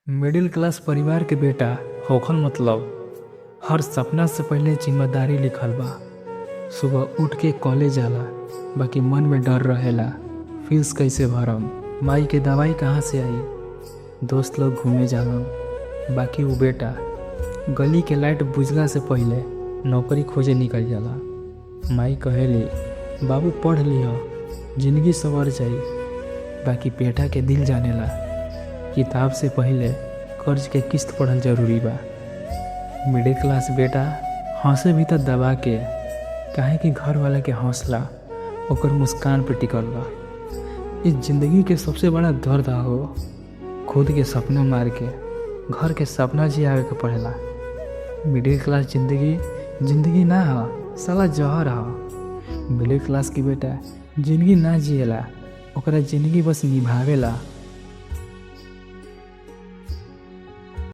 Middle class परिवार के बेटा होखल मतलब हर सपना से पहले जिम्मेदारी लिखल बा। सुबह उठ के कॉलेज जाला, बाकी मन में डर रहेला फीस कैसे भरम, माई के दवाई कहाँ से आई। दोस्त लोग घूमे जालन, बाकी वो बेटा गली के लाइट बुझला से पहले नौकरी खोजे निकल जाला। माई कहेली बाबू पढ़ लिह, जिंदगी संवर जाई, बाकी बेटा के दिल जानेला किताब से पहले कर्ज के किस्त पढ़ल जरूरी बा। मिडिल क्लास बेटा हंसे भी तो दबा के, काहे कि घर वाला के हौसला ओकर मुस्कान पे टिकल बा। इस जिंदगी के सबसे बड़ा दर्द हो खुद के सपना मार के घर के सपना जियावे के पड़ेला। मिडिल क्लास जिंदगी ना हो, साला जहर हो। मिडिल क्लास की बेटा जिंदगी ना जिएला, ओकरा जिंदगी बस निभावेला।